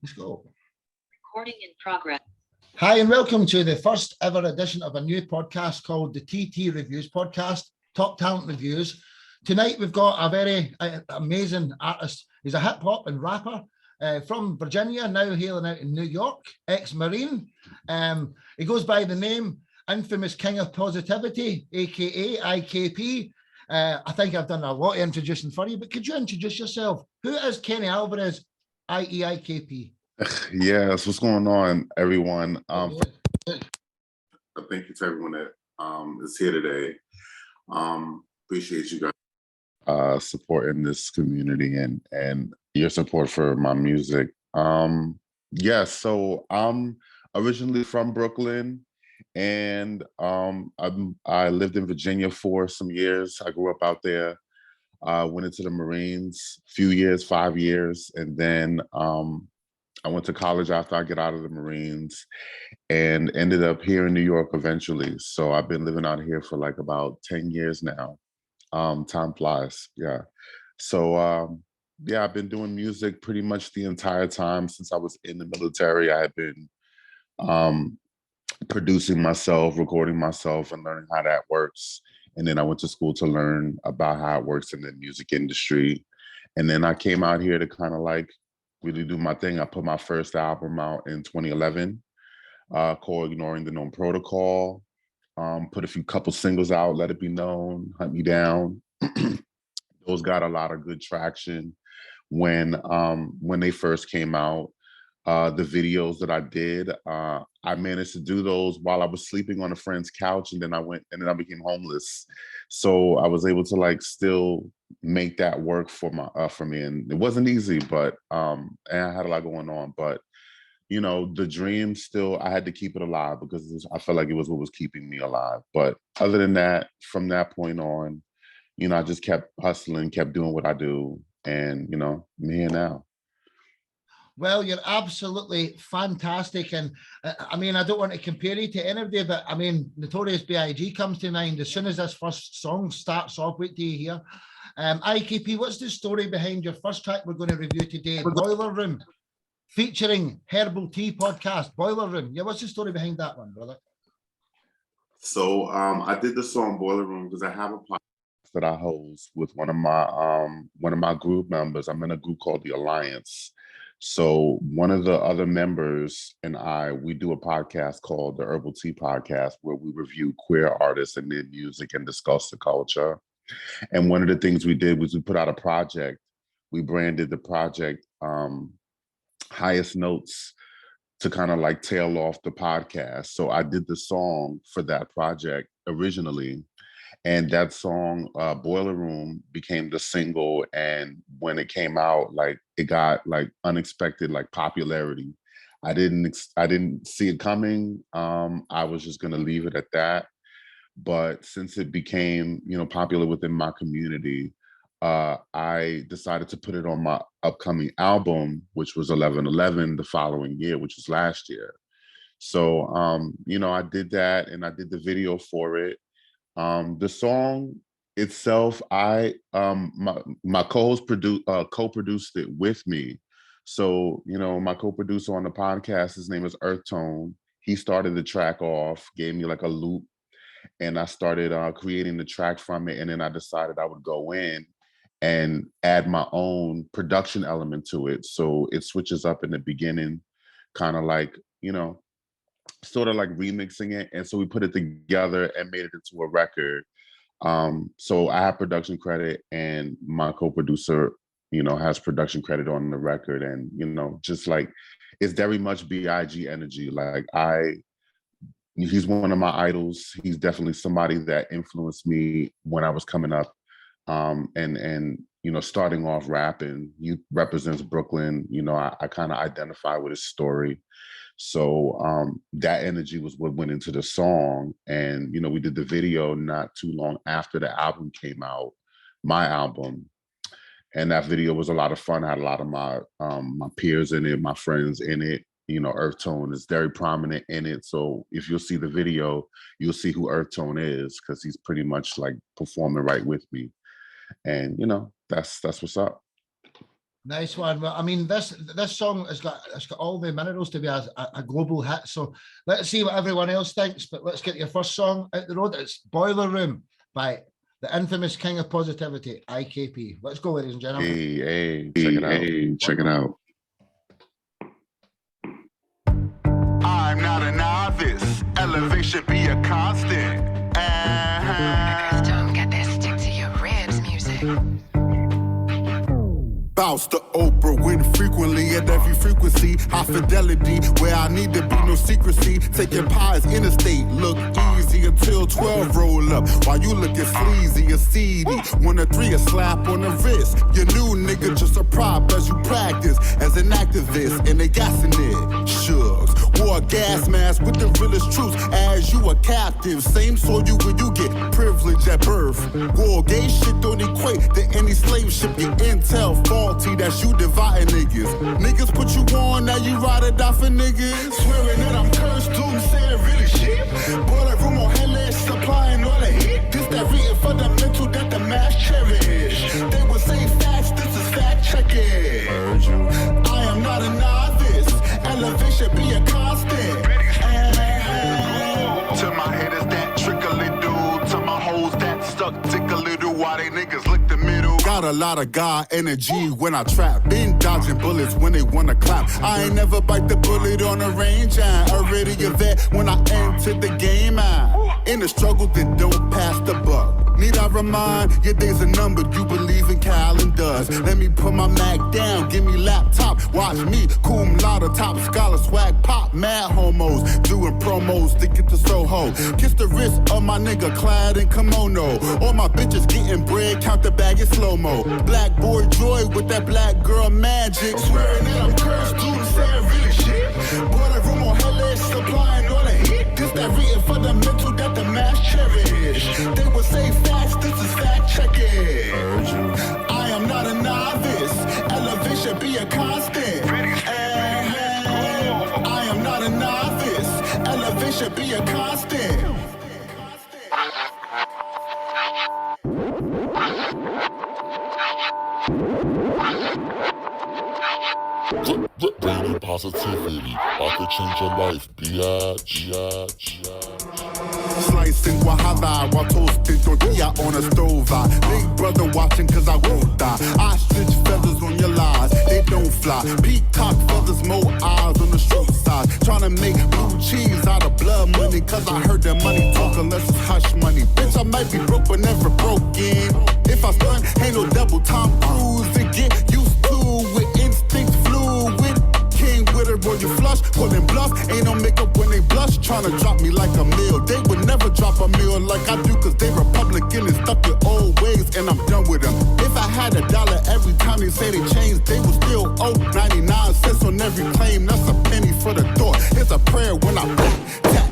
Let's go. Recording in progress. Hi, and welcome to the first ever edition of a new podcast called the TT Reviews Podcast, Top Talent Reviews. Tonight, we've got a very amazing artist. He's a hip hop and rapper from Virginia, now hailing out in New York, ex-Marine. He goes by the name Infamous King of Positivity, aka IKP. I think I've done a lot of introducing for you, but could you introduce yourself? Who is Kenny Alvarez, i.e. IKP? Yes, what's going on, everyone? Thank you to everyone that is here today. Appreciate you guys supporting this community and your support for my music. Yes, so I'm originally from Brooklyn, and I lived in Virginia for some years. I grew up out there. Went into the Marines, few years, 5 years, and then I went to college after I get out of the Marines and ended up here in New York eventually. So I've been living out here for like about 10 years now. Time flies, yeah. So yeah, I've been doing music pretty much the entire time since I was in the military. I had been producing myself, recording myself, and learning how that works. And then I went to school to learn about how it works in the music industry. And then I came out here to kind of like really do my thing. I put my first album out in 2011 called Ignoring the Known Protocol. Put a couple singles out, Let It Be Known, Hunt Me Down. Those got a lot of good traction when they first came out. The videos that I did, I managed to do those while I was sleeping on a friend's couch, and then I became homeless. So I was able to like still make that work for me, and it wasn't easy, but and I had a lot going on. But you know, the dream still, I had to keep it alive because I felt like it was what was keeping me alive. But other than that, from that point on, you know, I just kept hustling, kept doing what I do, and you know, I'm here now. Well, you're absolutely fantastic. And I mean, I don't want to compare you to anybody, but I mean, Notorious B.I.G. comes to mind. As soon as this first song starts off, wait till you hear. IKP, what's the story behind your first track we're going to review today? Boiler Room, featuring Herbal Tea Podcast, Boiler Room. Yeah, what's the story behind that one, brother? So I did the song Boiler Room because I have a podcast that I host with one of my group members. I'm in a group called The Alliance. So one of the other members and we do a podcast called the Herbal Tea Podcast, where we review queer artists and their music and discuss the culture. And one of the things we did was we put out a project. We branded the project Highest Notes to kind of like tail off the podcast. So I did the song for that project originally. And that song, Boiler Room, became the single. And when it came out, like it got like unexpected like popularity. I didn't see it coming. I was just gonna leave it at that. But since it became, you know, popular within my community, I decided to put it on my upcoming album, which was 11/11 the following year, which was last year. So, you know, I did that and I did the video for it. The song itself, my co-host co-produced it with me. So, you know, my co-producer on the podcast, his name is Earth Tone. He started the track off, gave me like a loop, and I started creating the track from it. And then I decided I would go in and add my own production element to it. So it switches up in the beginning, kind of like, you know, sort of like remixing it. And so we put it together and made it into a record. So I have production credit, and my co-producer, you know, has production credit on the record. And, you know, just like, it's very much B.I.G. energy. Like he's one of my idols. He's definitely somebody that influenced me when I was coming up. And you know, starting off rapping. He represents Brooklyn. You know, I kind of identify with his story. So that energy was what went into the song. And, you know, we did the video not too long after the album came out, my album. And that video was a lot of fun. I had a lot of my peers in it, my friends in it. You know, Earth Tone is very prominent in it. So if you'll see the video, you'll see who Earth Tone is, because he's pretty much like performing right with me. And, you know, that's what's up. Nice one. Well, I mean, this song it's got all the minerals to be a global hit. So let's see what everyone else thinks. But let's get your first song out the road. It's Boiler Room by the infamous King of Positivity, IKP. Let's go, ladies and gentlemen. Hey, check it out. Hey, check it out. I'm not a novice. Elevation be a constant. Don't get that stick to your ribs music. Bounce to Oprah, win frequently at every frequency. High fidelity, where I need to be, no secrecy. Taking pies interstate, look easy until 12 roll up. While you looking sleazy or seedy. 1 or 3, a slap on the wrist. Your new nigga just a prop as you practice as an activist, and they gassing it. Shugs, wore a gas mask with the realest truths as you a captive. Same soil you when you get privilege at birth. War gay shit don't equate to any slave ship. Your intel faulty, that's you dividing niggas. Niggas put you on, now you ride or die for niggas. Swearing that I'm cursed, doom saying really shit. Boiler room on headless, supplying all the heat. This that reading fundamental that the mass cherish. They would say facts, this is fact checking. I am not a novice. Elevation be a constant. To my haters that trickly do. To my hoes that stuck tickle little. Why they niggas lick the middle. Got a lot of God energy when I trap. Been dodging bullets when they wanna clap. I ain't never bite the bullet on the range. I already a vet when I entered the game. I in the struggle that don't pass the buck. Need I remind, your days are numbered, you believe in calendars. Let me put my Mac down, give me laptop. Watch me, cum laude, top scholar, swag pop. Mad homos, doing promos to get to Soho. Kiss the wrist of my nigga clad in kimono. All my bitches getting bread, count the bag in slow-mo. Black boy joy with that black girl magic. Swearing that I'm cursed, dude, saying really shit. Boiler room on headless, supplying all the heat. This that reading fundamental that the mass cherish. They would say facts, this is fact checking. I am not a novice. Elevation be a constant. I am not a novice. Elevation be a constant. Bringing positivity, about to change your life, biatch. Slicing guajada while toasting tortilla on a stove. Big brother watching cause I won't die. Ostrich feathers on your lies, they don't fly. Peacock feathers, more eyes on the short side. Tryna make blue cheese out of blood money. Cause I heard that money talk unless it's hush money. Bitch, I might be broke but never broken. If I stun, ain't no double Tom Cruise. To get used to with instincts fluid. King with her, boy, you flush, pulling bluff. Ain't no makeup when they blush, tryna drop me like a meal. They would never drop a meal like I do, cause they Republican and stuck in old ways, and I'm done with them. If I had $1 every time they say they changed, they would still owe 99 cents on every claim. That's a penny for the thought. It's a prayer when I tap.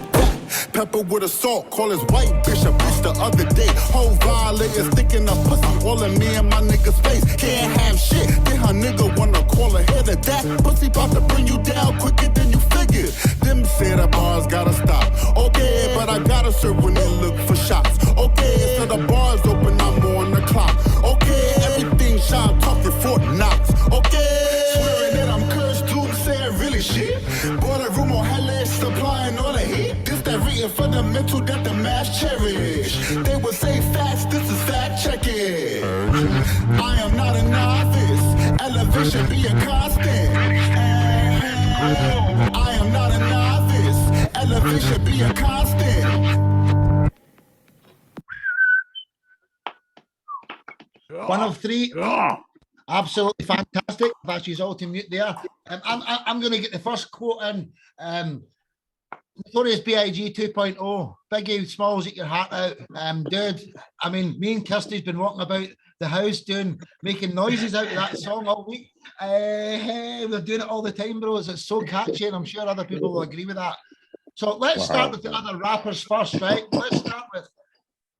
Pepper with a salt, call his white bishop bitch the other day. Whole violators sticking up pussy all in me and my nigga's face. Can't have shit, then her nigga wanna call ahead of that. Pussy bout to bring you down quicker than you figured. Them say the bars gotta stop. Okay, but I gotta serve when they look for shots. Okay, so the bars open, I'm on the clock. Okay, everything shine, talking Fort Knox. Okay, swearing that I'm cursed, dude, saying really shit. Boiler room on headless, supplying all the heat. That reading fundamental that the mass cherish. They would say facts, this is fact checking. I am not a novice. Elevation be a constant. I am not a novice. Elevation be a constant. One of three. Absolutely fantastic. That she's all to mute there. I'm going to get the first quote in. Notorious B.I.G. 2.0, Biggie Smalls, eat your heart out. Dude, I mean, me and Kirsty's been walking about the house making noises out of that song all week. Hey, we're doing it all the time, bros. It's so catchy, and I'm sure other people will agree with that. So let's start with the other rappers first, right? Let's start with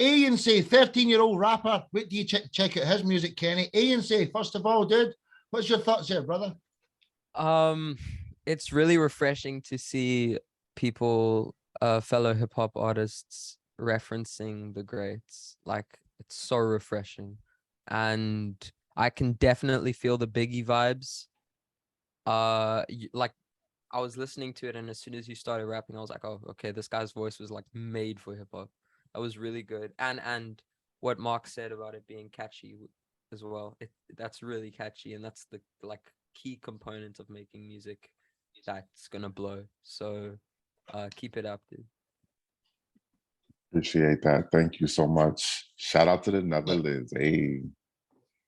ANC, 13-year-old rapper. Wait till you check out his music, Kenny. ANC, first of all, dude, what's your thoughts here, brother? It's really refreshing to see people, fellow hip hop artists referencing the greats. Like, it's so refreshing. And I can definitely feel the Biggie vibes. Like I was listening to it, and as soon as you started rapping, I was like, oh, okay, this guy's voice was like made for hip hop. That was really good. And what Mark said about it being catchy as well. That's really catchy, and that's the like key component of making music that's gonna blow. So keep it up, dude. Appreciate that. Thank you so much. Shout out to the Netherlands. Hey,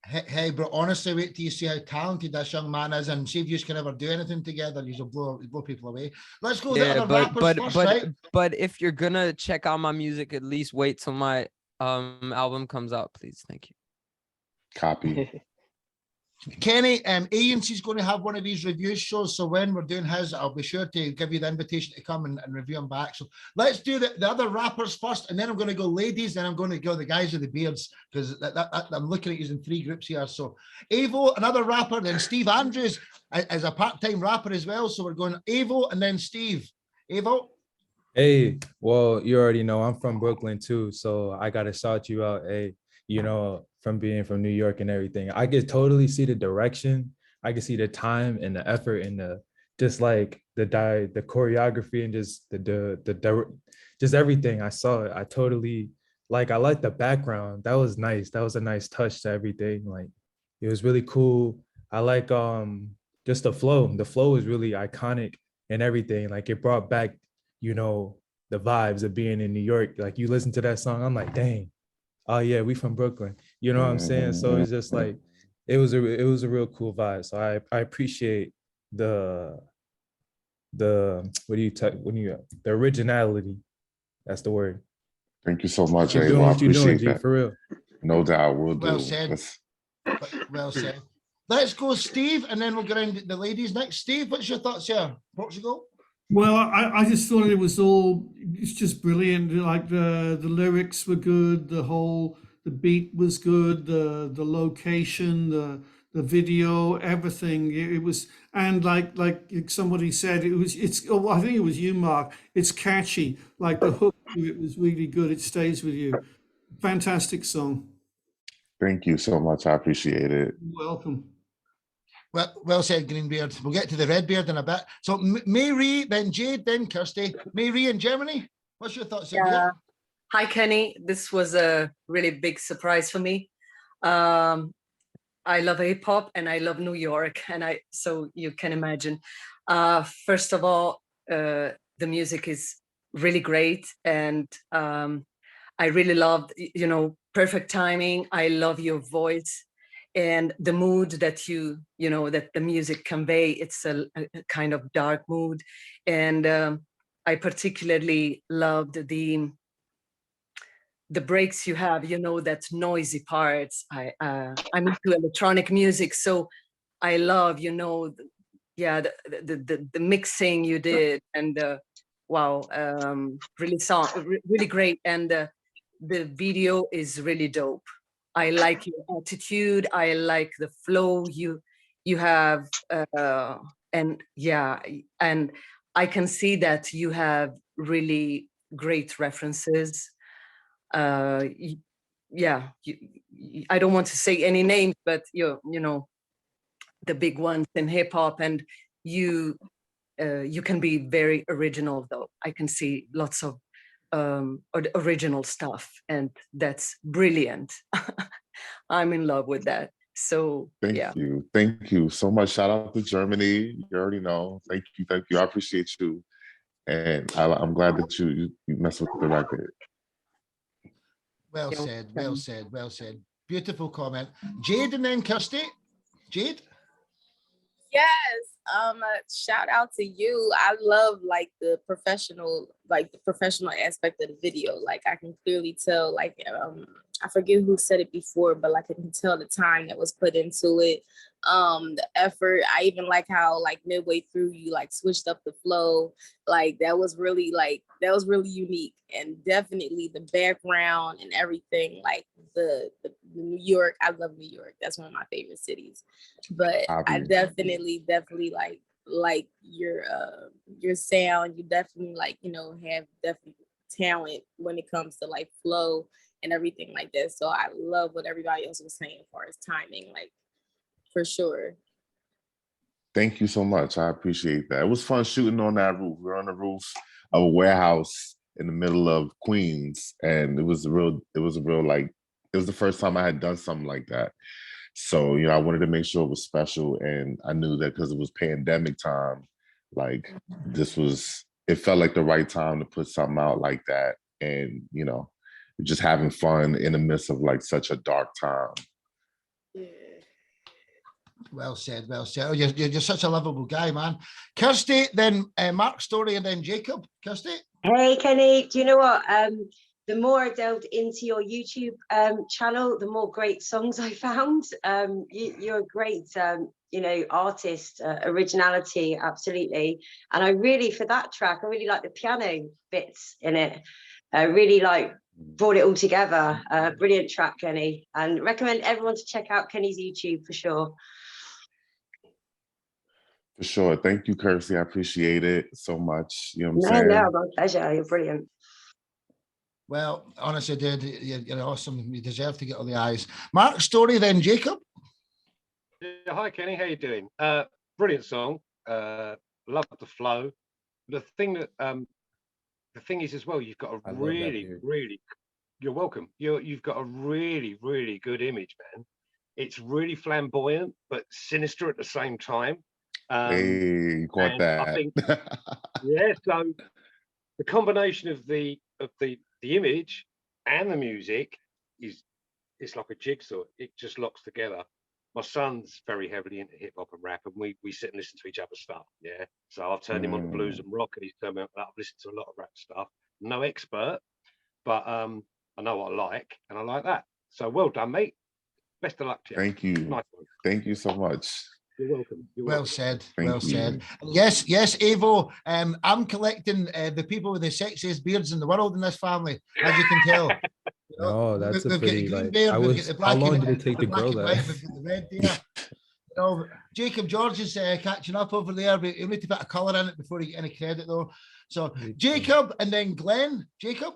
Hey, bro, honestly, wait till you see how talented this young man is and see if you can ever do anything together. You'll blow people away. Let's go to the Yeah, other rappers first, right? but if you're gonna check out my music, at least wait till my album comes out, please. Thank you. copy. Kenny, Agency's going to have one of these review shows. So when we're doing his, I'll be sure to give you the invitation to come and review him back. So let's do the other rappers first, and then I'm going to go ladies, then I'm going to go the guys with the beards, because I'm looking at using 3 groups here. So Avo, another rapper, then Steve Andrews as a part-time rapper as well. So we're going Avo and then Steve. Avo? Hey, well, you already know I'm from Brooklyn too, so I gotta shout you out. Hey, you know, from being from New York and everything, I could totally see the direction. I can see the time and the effort and the just like the choreography and just just everything. I saw it. I totally like. I like the background. That was nice. That was a nice touch to everything. Like it was really cool. I like just the flow. The flow is really iconic and everything. Like it brought back, you know, the vibes of being in New York. Like you listen to that song, I'm like, dang, oh yeah, we from Brooklyn. You know what I'm saying? So it's just like, it was a real cool vibe. So I appreciate the the originality. That's the word. Thank you so much, Keep Avo. doing I what you're doing, appreciate G, that. for real. No doubt, we'll do. Well said. Well said. Let's go, Steve, and then we'll get around the ladies next. Steve, what's your thoughts here? Portugal? Well, I just thought it's just brilliant. Like the lyrics were good, the beat was good, the location, the video, everything. It was, and like somebody said, I think it was you, Mark. It's catchy. Like the hook to it was really good. It stays with you. Fantastic song. Thank you so much. I appreciate it. You're welcome. Well said, Greenbeard. We'll get to the Redbeard in a bit. So Mary, then Jade, then Kirsty. Mary in Germany. What's your thoughts? Yeah. Hi, Kenny. This was a really big surprise for me. I love hip hop and I love New York, so you can imagine. First of all, the music is really great, and I really loved, perfect timing. I love your voice. And the mood that that the music convey, it's a kind of dark mood. And I particularly loved the breaks you have, that noisy parts. I'm into electronic music, so I love, the mixing you did, and wow, really great. And the video is really dope. I like your attitude. I like the flow you have, and I can see that you have really great references. I don't want to say any names, but you know the big ones in hip hop, and you can be very original. Though I can see lots of original stuff, and that's brilliant. I'm in love with that. So Thank you so much. Shout out to Germany. You already know. Thank you. I appreciate you, and I'm glad that you mess with the record. Well said. Beautiful comment. Jade and then Kirsty. Jade. Yes, shout out to you. I love the professional aspect of the video. Like I can clearly tell, I forget who said it before, but I can tell the time that was put into it, the effort. I even like how midway through you switched up the flow. That was really unique, and definitely the background and everything. The New York. I love New York. That's one of my favorite cities. But I definitely like your sound. You definitely have definitely talent when it comes to flow and everything like that. So I love what everybody else was saying as far as timing, like for sure. Thank you so much. I appreciate that. It was fun shooting on that roof. We were on the roof of a warehouse in the middle of Queens, and it was the first time I had done something like that. So, I wanted to make sure it was special, and I knew that because it was pandemic time, like it felt like the right time to put something out like that, and just having fun in the midst of like such a dark time. Well said, well said. Oh, you're such a lovable guy, man. Kirsty, then Mark Story, and then Jacob. Kirsty? Hey, Kenny. Do you know what? The more I delved into your YouTube channel, the more great songs I found. You're a great, artist, originality, absolutely. And I really, for that track, I really like the piano bits in it. I really brought it all together. Brilliant track, Kenny. And recommend everyone to check out Kenny's YouTube for sure. For sure. Thank you, Kirsty. I appreciate it so much. You know what I'm saying? No, my pleasure. You're brilliant. Well, honestly, dude, you're awesome. You deserve to get all the eyes. Mark Story, then Jacob. Yeah, hi, Kenny. How you doing? Brilliant song. Love the flow. The thing is as well, you've got a really, you're welcome. You've got a really, really good image, man. It's really flamboyant, but sinister at the same time. Hey, you caught that. I think, yeah. So the combination of the image and the music it's like a jigsaw. It just locks together. My son's very heavily into hip hop and rap, and we sit and listen to each other's stuff. Yeah. So I've turned him on to blues and rock, and he's turned me on. I've listened to a lot of rap stuff. No expert, but I know what I like, and I like that. So well done, mate. Best of luck to you. Thank you. Nice one. Thank you so much. You're welcome. Well said. Thank Well you. said. Yes, Evo. I'm collecting the people with the sexiest beards in the world in this family, as you can tell. No, that's a We've got pretty, the green like, beard, I we've was, got the how black long and- did it take the to black grow and that? white, we've got the red there. Jacob George is catching up over there, but he'll need to put a colour in it before he get any credit though. So Jacob and then Glenn. Jacob.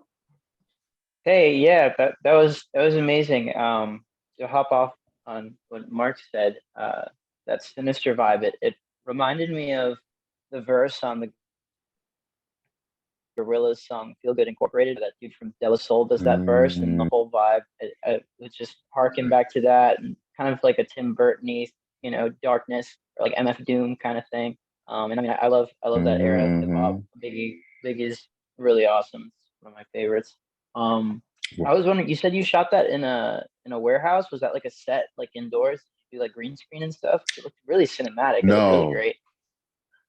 Hey, yeah, that was amazing. To hop off on what Mark said, that sinister vibe, it reminded me of the verse on the Gorillaz song "Feel Good Incorporated." That dude from De La Soul does that verse, and the whole vibe. It just harkened back to that, and kind of like a Tim Burton-y, darkness, or like MF Doom kind of thing. And I mean, I love that era of hip hop. Biggie is really awesome. It's one of my favorites. I was wondering, you said you shot that in a warehouse. Was that like a set, like indoors? Did you do like green screen and stuff? It looked really cinematic. It looked really great.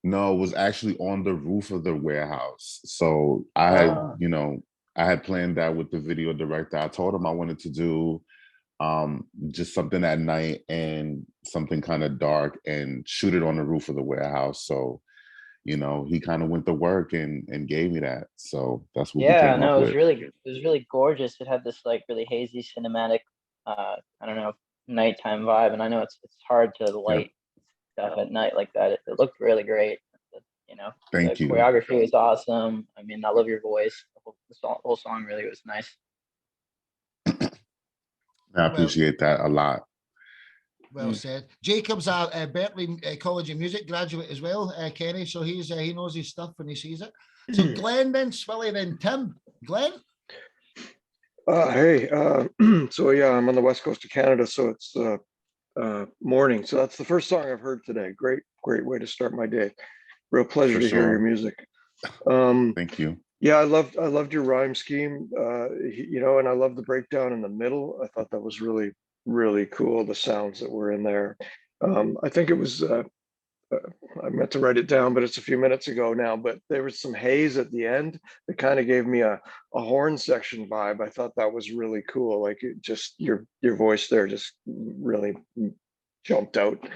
No, it was actually on the roof of the warehouse. So I had, I had planned that with the video director. I told him I wanted to do just something at night and something kind of dark and shoot it on the roof of the warehouse. So, he kind of went to work and gave me that. So that's what we came up with. It was really gorgeous. It had this like really hazy cinematic, I don't know, nighttime vibe. And I know it's hard to light stuff at night like that. It looked really great. Thank you. Choreography was awesome. I mean, I love your voice. The whole song really was nice. I appreciate that a lot. Well said. Jacob's a Berkeley College of Music graduate as well, Kenny. So he knows his stuff when he sees it. So Glenn, then Swilly, then Tim. Glenn. Hey. So yeah, I'm on the west coast of Canada, so it's morning. So that's the first song I've heard today. Great way to start my day. Real pleasure to hear your music. Thank you. Yeah, I loved your rhyme scheme. And I love the breakdown in the middle. I thought that was really, really cool. The sounds that were in there. I think it was. I meant to write it down, but it's a few minutes ago now. But there was some haze at the end that kind of gave me a horn section vibe. I thought that was really cool. Like it just your voice there just really jumped out.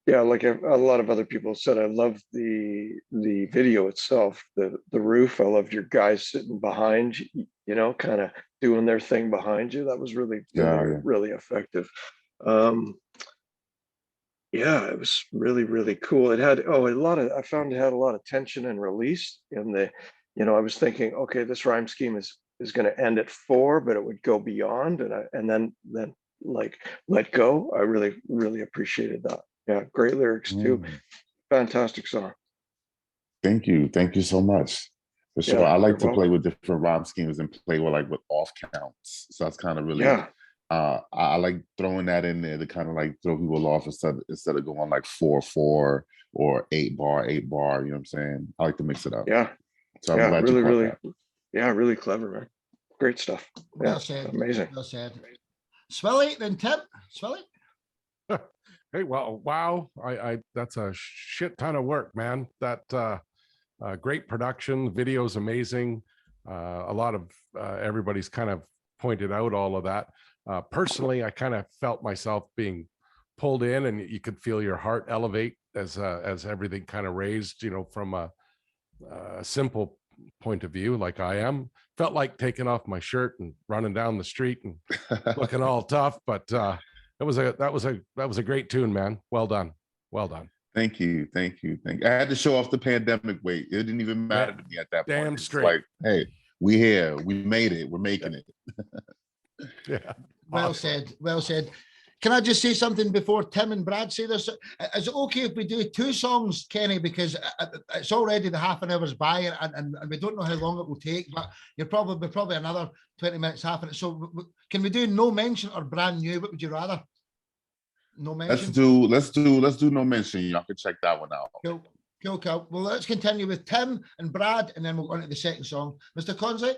Yeah, like a lot of other people said, I love the video itself, the roof. I loved your guys sitting behind you, kind of doing their thing behind you. That was really, really effective. Yeah, it was really, really cool. It had I found it had a lot of tension and release in the, I was thinking, okay, this rhyme scheme is is going to end at 4, but it would go beyond, and then like let go. I really appreciated that. Yeah, great lyrics too. Fantastic song. Thank you so much. For sure, Yeah, I like you're to play welcome. with different rhyme schemes and play with with off counts. So that's kind of really, Yeah. I like throwing that in there to kind of like throw people off instead of going like 4/4 or 8-bar. You know what I'm saying? I like to mix it up. Yeah. So I'm Yeah, glad you caught really, that. yeah, really clever, man. Great stuff. Well Yeah, said. amazing. Well said. Swilly, then Tim. Swilly. Hey, well, wow. I that's a shit ton of work, man. That great production, video's amazing. A lot of everybody's kind of pointed out all of that. Personally, I kind of felt myself being pulled in, and you could feel your heart elevate as everything kind of raised, you know, from a simple point of view, like I am. Felt like taking off my shirt and running down the street and looking all tough, but that was a great tune, man. Well done. Thank you. I had to show off the pandemic weight. It didn't even matter to me at that point. Damn It's straight. like, hey, we here. We made it. We're making it. Yeah. Well said. Well said. Can I just say something before Tim and Brad say this? Is it okay if we do 2 songs, Kenny? Because it's already the half an hour's by, and we don't know how long it will take. But you're probably another 20 minutes, half an hour. So can we do No Mention or Brand New? What would you rather? No Mention. Let's do No Mention. Y'all can check that one out. Cool. Well, let's continue with Tim and Brad, and then we'll go on to the second song. Mr. Conze?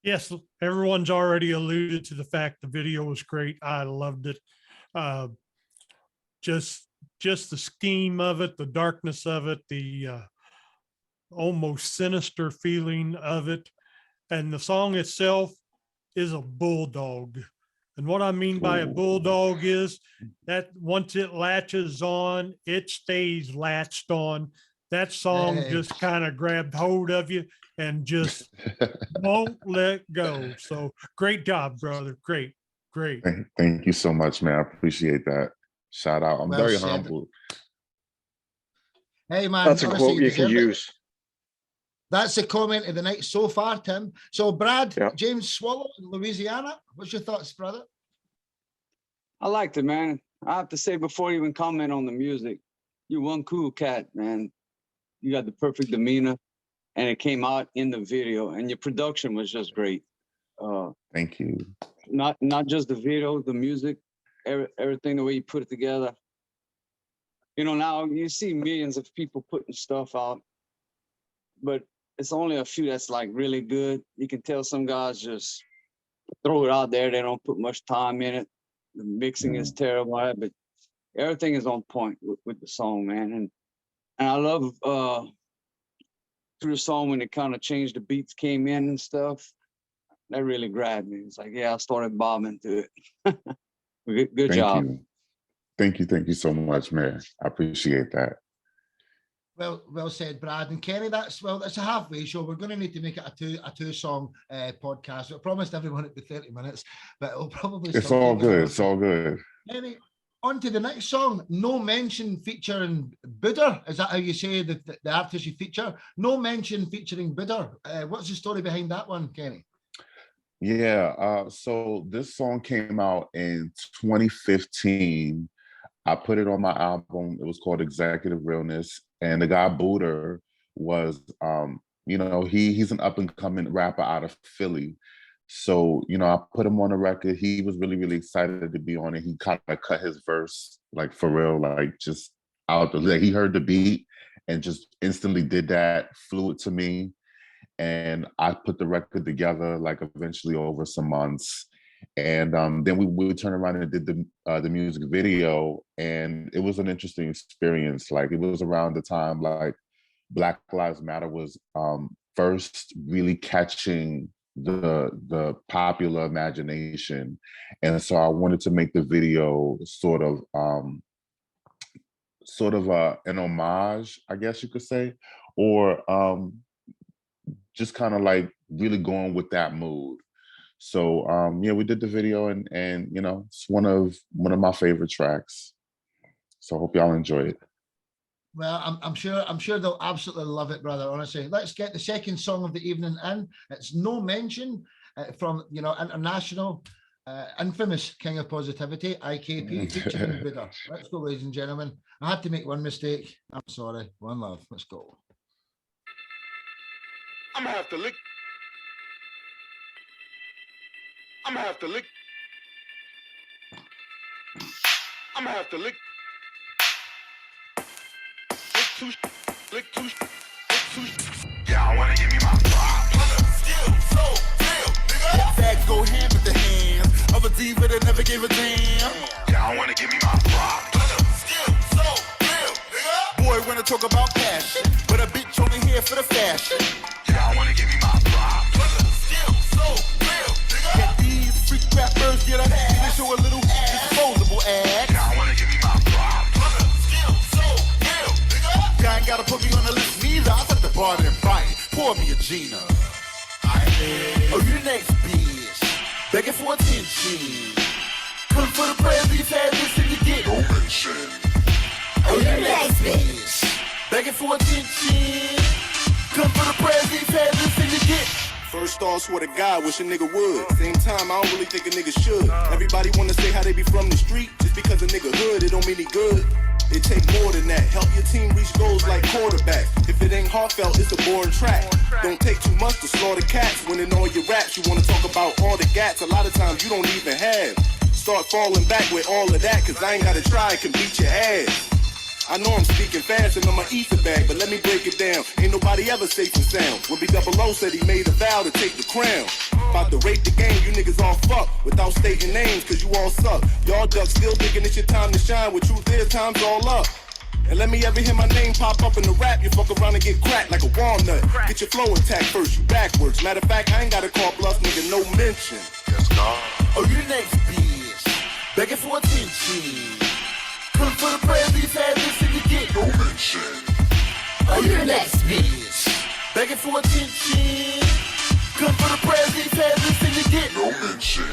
Yes, everyone's already alluded to the fact the video was great. I loved it. Just the scheme of it, the darkness of it, the almost sinister feeling of it. And the song itself is a bulldog. And what I mean by a bulldog is that once it latches on, it stays latched on. That song just kind of grabbed hold of you and just won't let go. So great job, brother. Great. Thank you so much, man. I appreciate that. Shout out. I'm Well very said. humble. Hey, man. That's a honestly, quote you can deserve it. use. That's the comment of the night so far, Tim. So, Brad, Yeah. James Swallow in Louisiana. What's your thoughts, brother? I liked it, man. I have to say, before you even comment on the music, you're one cool cat, man. You got the perfect demeanor, and it came out in the video, and your production was just great. Thank you. Not just the video, the music, everything, the way you put it together. You know, now you see millions of people putting stuff out, but it's only a few that's like really good. You can tell some guys just throw it out there. They don't put much time in it. The mixing is terrible, but everything is on point with the song, man. And I love through the song when it kind of changed, the beats came in and stuff. That really grabbed me. It's like, yeah, I started bobbing to it. Good job. Thank you so much, man. I appreciate that. Well said, Brad and Kenny. That's a halfway show. We're going to need to make it a two song podcast. We promised everyone it'd be 30 minutes, but it'll probably. It's all good. It's all good. Kenny, on to the next song. No Mention featuring Buddha. Is that how you say the artist you feature? No Mention featuring Buddha. What's the story behind that one, Kenny? Yeah. So this song came out in 2015. I put it on my album. It was called Executive Realness. And the guy Buddha was, he's an up and coming rapper out of Philly. So, I put him on the record. He was really, really excited to be on it. He kind of cut his verse, like for real, like just out the, he heard the beat and just instantly did that, flew it to me. And I put the record together, like eventually over some months. And then we turned around and did the music video, and it was an interesting experience. Like it was around the time like Black Lives Matter was first really catching the popular imagination, and so I wanted to make the video sort of an homage, I guess you could say, or just kind of like really going with that mood. So we did the video, and it's one of my favorite tracks. So I hope y'all enjoy it. Well, I'm sure they'll absolutely love it, brother. Honestly, let's get the second song of the evening in. It's No Mention from international, infamous King of Positivity, IKP, featuring Buddha. Let's go, ladies and gentlemen. I had to make one mistake. I'm sorry. One love. Let's go. I'm gonna have to lick. I'm gonna have to lick. I'm gonna have to lick. Lick two. Y'all wanna give me my props? Still so real, nigga. Fags go hand with the hands of a diva that never gave a damn. Y'all wanna give me my props? Still so real, nigga. Boy, wanna talk about passion, but a bitch only here for the fashion. Y'all wanna give me my props? Still so real, nigga. Get these freak rappers get a pass. Show a little disposable ass. Y'all wanna give me my props? Still so real, nigga. Y'all ain't gotta put me on the list neither. I took the bar and fight. Pour me a Gina. Oh, you the next bitch. Begging for attention. Come for the prayers we've had this and you get no mention. Oh, you the next bitch. Begging for attention. Come for the prayers we've had this and you get. First off, swear to God, wish a nigga would. Same time, I don't really think a nigga should. Everybody wanna say how they be from the street. Just because a nigga hood, it don't mean he good. It take more than that. Help your team reach goals like quarterback. If it ain't heartfelt, it's a boring track. Don't take too much to slaughter cats. When in all your raps, you wanna talk about all the gats. A lot of times you don't even have. Start falling back with all of that, cause I ain't gotta try, I can beat your ass. I know I'm speaking fast and I'm an ether bag, but let me break it down. Ain't nobody ever safe and sound. When B-double-O said he made a vow to take the crown. About to rape the game, you niggas all fuck. Without stating names, cause you all suck. Y'all ducks still thinking it's your time to shine. With truth is, time's all up. And let me ever hear my name pop up in the rap, you fuck around and get cracked like a walnut. Get your flow intact first, you backwards. Matter of fact, I ain't got a call plus, nigga, no mention. Yes, God. Oh, you the next bitch. Begging for attention. Come for the prayers we've had this and you get no mention. Oh, you the next bitch. Begging for attention. Come for the prayers we've had this and you get no mention.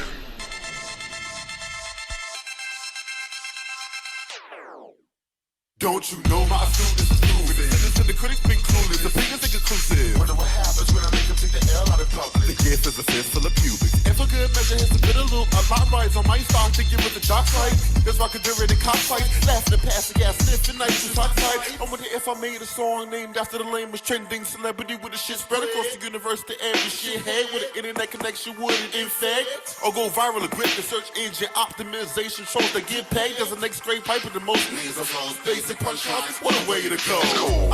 Don't you know my students is moving? Listen to the critics been clueless, opinions inconclusive. Wonder what happens when I make them take the L out of public. The gift is a fistful of pubic. If a good measure hits a bit of loop, a lot rides on my start thinking with the jock fight. That's why I could do it in cockfight. Laughing and passing gas, sniffing nice and outside. I wonder if I made a song named after the lamest trending celebrity with the shit spread across the universe to every shithead with an internet connection would it infect? Or go viral or grip the search engine optimization shows that get paid. There's a next great pipe with the most means of those basic punchlines. What a way to go.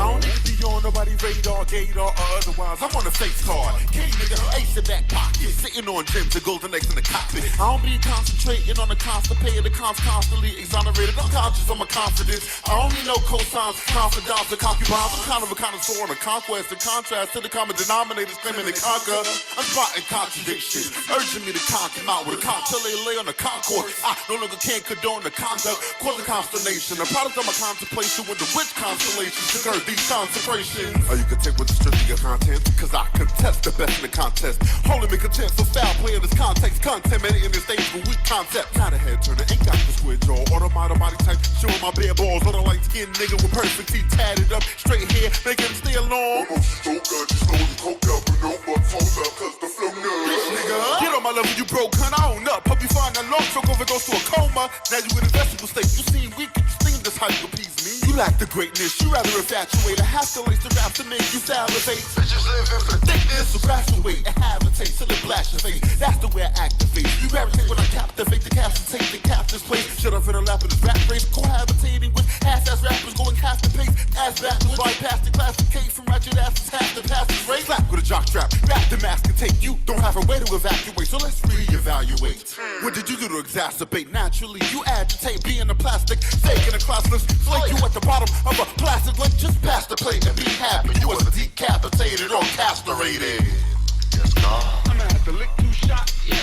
I don't need to be on nobody's radar, gator, or otherwise. I'm on a face card. King nigga, ace in back pocket. Sitting on gems and golden eggs in the cockpit. I don't be concentrating on the constipated, the constantly exonerated. I'm conscious of my confidence. I only know cosigns, confidants, and concubines. I'm kind of a connoisseur on a conquest. In contrast to the common denominators claiming to conquer. I'm spotting contradictions, urging me to conquer out with a cocktail lay on the concord. I no longer can't condone the conduct, causing consternation. The product of my contemplation with the witch constellations to curb these consecrations. Or you can take with the strength of your content, cause I contest the best in the contest. Holding me content for foul play in this context, contaminating this stage for weak concept. Not a head turner, ain't got the squid jaw. Automatic body type, showing my bare balls. On a light skin nigga with perfect teeth tatted up, straight hair, making him stay alone. So good, you slowly coked up, but no butt fold up, cause the flow nerve. Bitch nigga, get on my level, you broke, cunt, I own up. Hope you find that long stroke over goes to a coma. Now you in a vegetable state, you seem weak, you seem this how you appease me. You lack the greatness, you rather infatuate. I have to lace the rap to make you salivate. Bitches live in for thickness, so graduate and have a taste till it blast your face. That's the way I activate. You gravitate when I captivate, the captivate, the captive's place. Shut up in a lap of this rap race, cohabitating with ass-ass rappers going half the pace. Ass backwards, bypass the classic case from ratchet asses, half the passage race. Slap with a jock strap, wrap the mask and take you. Don't have a way to evacuate, so let's reevaluate. What did you do to exacerbate? Naturally, you agitate, being a plastic, faking a classless, flake you at the bottom of a plastic lake. Just pass the plate and be happy. You was decapitated or castrated. Yes, God. I'm gonna have to lick 2 shots. Yeah.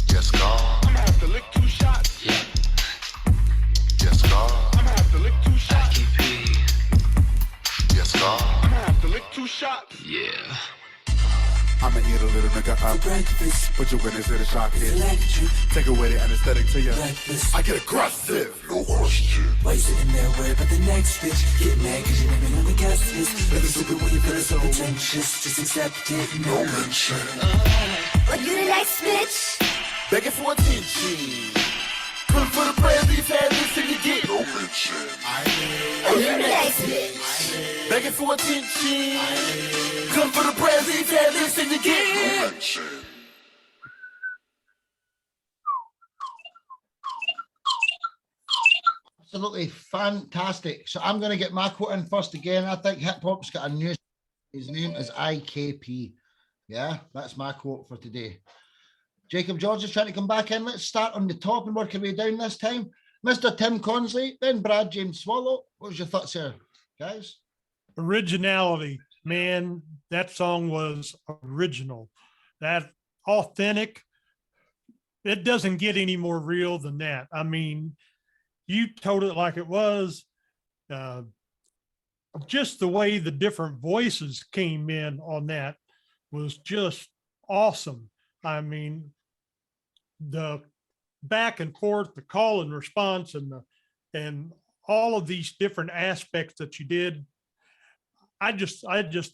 Yes, God. I'm gonna have to lick 2 shots. Yeah. Yes, God. I'm gonna have to lick 2 shots. Yes, God. I'm gonna have to lick 2 shots. Yeah. I I'ma eat a little nigga up. Breakfast. Put your witness to the shock hit. Take away the anesthetic to you. Breakfast. I get aggressive. No question. Why you sitting there worried about the next bitch? Get mad cause you never know the guest list. Living stupid when you feel so pretentious. Just accept it. No mention. What you the next bitch? Begging for attention. Come for the prayers you've had this and you get. No mention. What you the next bitch? Begging for attention. Come for the prayers you've had this and you get. No mention. Absolutely fantastic. So I'm going to get my quote in first again. I think hip hop's got a new. His name is IKP. Yeah, that's my quote for today. Jacob George is trying to come back in. Let's start on the top and work our way down this time. Mr. Tim Consley, then Brad James Swallow. What was your thoughts here, guys? Originality, man. That song was original. That authentic. It doesn't get any more real than that. I mean, you told it like it was. Just the way the different voices came in on that was just awesome. I mean, the back and forth, the call and response, and all of these different aspects that you did. I just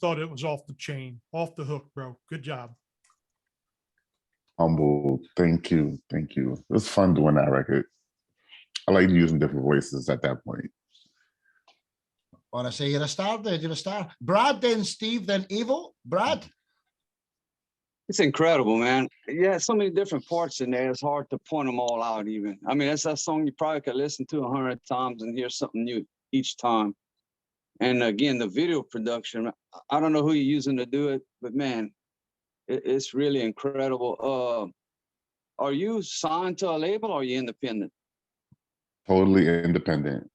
thought it was off the chain, off the hook, bro. Good job. Humble. Thank you. Thank you. It was fun doing that record. I like using different voices at that point. Want to say you're a star, dude? You're a star. Brad, then Steve, then Evo. Brad. It's incredible, man. Yeah, so many different parts in there. It's hard to point them all out even. I mean, that's that song you probably could listen to 100 times and hear something new each time. And again, the video production, I don't know who you're using to do it, but man, it's really incredible. Are you signed to a label or are you independent? Totally independent.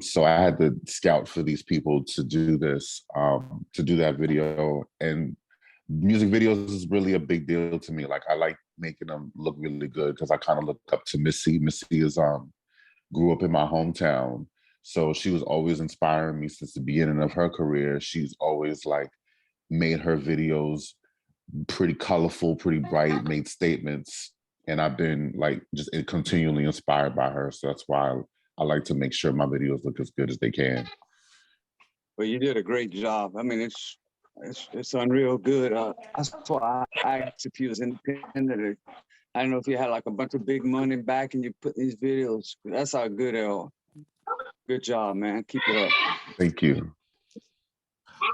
So I had to scout for these people to do this, to do that video. And music videos is really a big deal to me. Like I like making them look really good because I kind of look up to Missy. Missy is grew up in my hometown. So she was always inspiring me since the beginning of her career. She's always like made her videos pretty colorful, pretty bright, made statements. And I've been like just continually inspired by her. So that's why I like to make sure my videos look as good as they can. Well, you did a great job. I mean, it's unreal good. That's why I asked if you was independent. I don't know if you had like a bunch of big money back and you put these videos. That's how good they are. Good job, man. Keep it up. Thank you.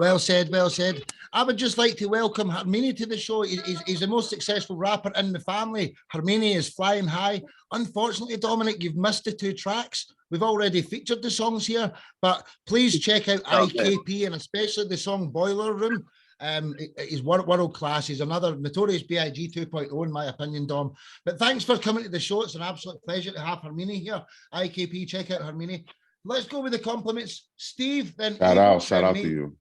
Well said, well said. I would just like to welcome Hermini to the show. He's the most successful rapper in the family. Hermini is flying high. Unfortunately, Dominic, you've missed the 2 tracks. We've already featured the songs here, but please check out IKP and especially the song Boiler Room. He's world class. He's another Notorious B.I.G. 2.0 in my opinion, Dom. But thanks for coming to the show. It's an absolute pleasure to have Hermini here. IKP, check out Hermini. Let's go with the compliments. Steve, then shout out to you.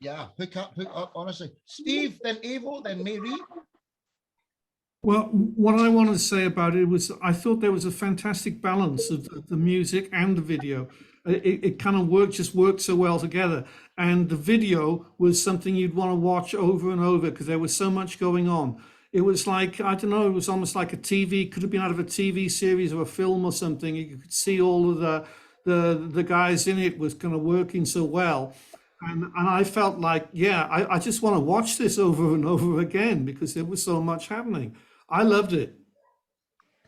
Yeah, hook up, honestly. Steve, then Evo, then Mary. Well, what I wanted to say about it was I thought there was a fantastic balance of the music and the video. It kind of worked so well together. And the video was something you'd want to watch over and over because there was so much going on. It was like, I don't know, it was almost like a TV, could have been out of a TV series or a film or something. You could see all of the guys in it was kind of working so well. And I felt like, yeah, I just want to watch this over and over again because there was so much happening. I loved it.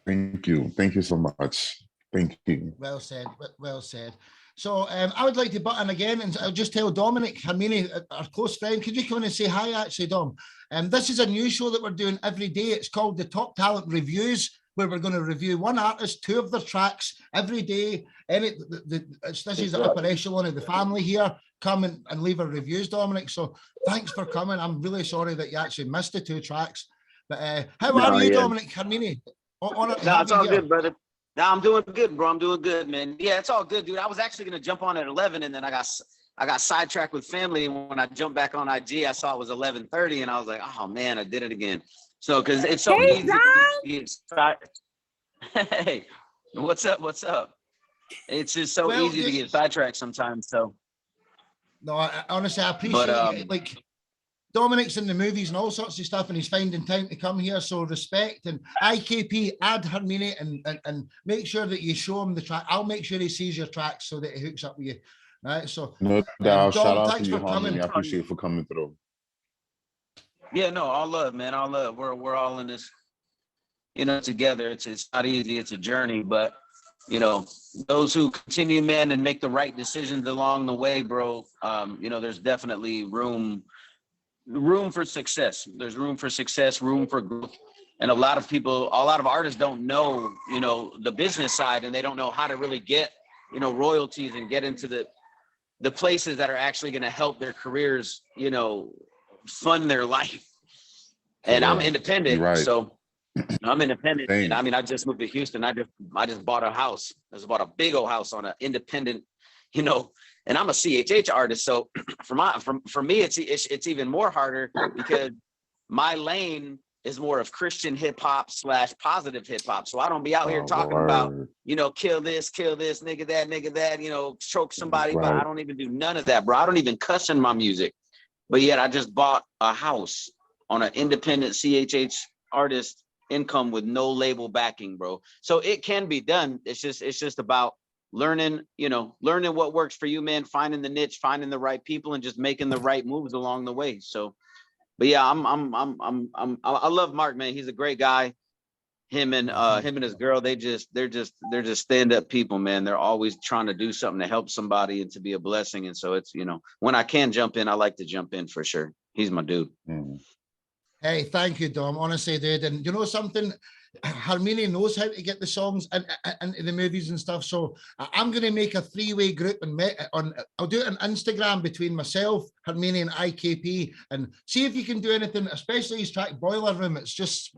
Thank you. Thank you so much. Thank you. Well said. Well said. So I would like to butt in again and I'll just tell Dominic, Hermini, our close friend, could you come in and say hi actually, Dom? This is a new show that we're doing every day. It's called the Top Talent Reviews, where we're going to review one artist, 2 of their tracks every day. This is the upper echelon of the family here. Come and leave our reviews, Dominic. So thanks for coming. I'm really sorry that you actually missed the 2 tracks. But how are you, Dominic, Hermini? No, it's all good, brother. No, I'm doing good, bro. I'm doing good, man. Yeah, it's all good, dude. I was actually gonna jump on at 11, and then I got sidetracked with family. And when I jumped back on IG, I saw it was 11:30, and I was like, oh man, I did it again. So, because it's so easy to get sidetracked. Hey, what's up? What's up? It's just so easy to get sidetracked sometimes. So. No, honestly, I appreciate it. Like, Dominic's in the movies and all sorts of stuff, and he's finding time to come here. So respect, and IKP, add Hermine and make sure that you show him the track. I'll make sure he sees your tracks so that he hooks up with you. Right. So No doubt. Dom, Shout out to thanks you, for coming. Harmony. I appreciate you for coming through. Yeah, no, all love, man. All love. We're all in this, together. It's not easy. It's a journey, but those who continue, man, and make the right decisions along the way, bro. There's definitely room for success. There's room for success, room for growth. And a lot of artists don't know, the business side, and they don't know how to really get, royalties and get into the places that are actually going to help their careers, fund their life. And I'm independent, right. so I'm independent. Same. And I mean, I just moved to Houston. I just bought a house. I just bought a big old house on an independent, and I'm a CHH artist. So for me, it's even more harder because my lane is more of Christian hip hop / positive hip hop. So I don't be out here talking about, kill this, nigga that, choke somebody, but I don't even do none of that, bro. I don't even cuss in my music. But yet I just bought a house on an independent CHH artist income with no label backing, bro. So it can be done. It's just about learning what works for you, man, finding the niche, finding the right people, and just making the right moves along the way. So, but yeah, I love Mark, man. He's a great guy. Him and his girl, they're just stand-up people, man. They're always trying to do something to help somebody and to be a blessing. And so it's, when I can jump in, I like to jump in for sure. He's my dude. Hey, thank you, Dom. Honestly, dude. And you know something? Hermine knows how to get the songs into the movies and stuff. So I'm going to make a 3-way group and I'll do it on Instagram between myself, Hermine, and IKP, and see if you can do anything, especially his track Boiler Room. It's just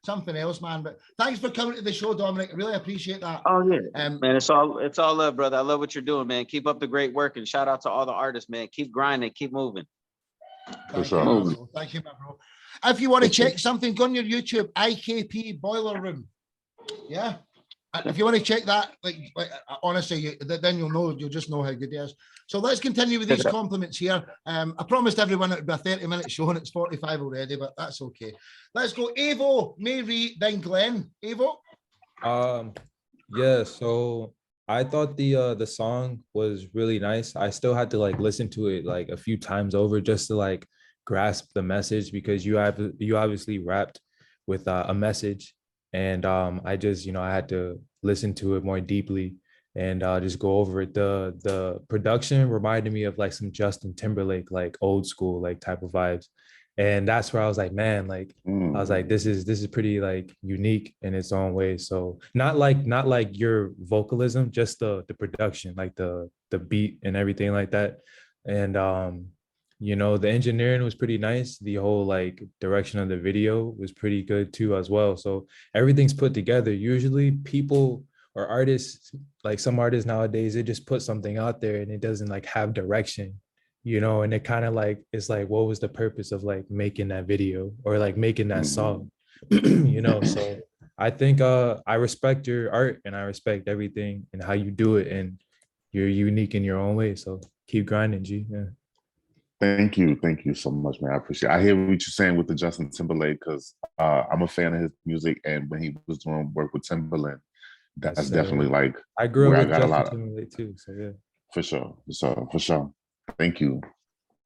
something else, man. But thanks for coming to the show, Dominic. I really appreciate that. Oh yeah, man. It's all love, brother. I love what you're doing, man. Keep up the great work, and shout out to all the artists, man. Keep grinding, keep moving. Thank you, my bro. If you want to check something, go on your YouTube, IKP Boiler Room. Yeah. And if you want to check that, honestly, then you'll just know how good he is. So let's continue with these compliments here. I promised everyone it would be a 30-minute show, and it's 45 already, but that's okay. Let's go. Avo, Mary, then Glenn. Avo. Yeah. So I thought the song was really nice. I still had to listen to it a few times over just to grasp the message, because you obviously rapped with a message, and I just I had to listen to it more deeply and just go over it. The production reminded me of some Justin Timberlake, old school type of vibes, and that's where I was like, man, I was like, this is pretty unique in its own way. So not like your vocalism, just the production, the beat and everything like that. And the engineering was pretty nice. The whole direction of the video was pretty good too as well. So everything's put together. Usually people or artists, some artists nowadays, they just put something out there and it doesn't have direction, and it kind of it's what was the purpose of making that video or making that song, So I think I respect your art and I respect everything and how you do it, and you're unique in your own way. So keep grinding, G. Yeah. Thank you so much, man. I appreciate it. I hear what you're saying with the Justin Timberlake, because I'm a fan of his music, and when he was doing work with Timberland, that's definitely I grew up with Justin Timberlake too, so yeah. For sure. Thank you.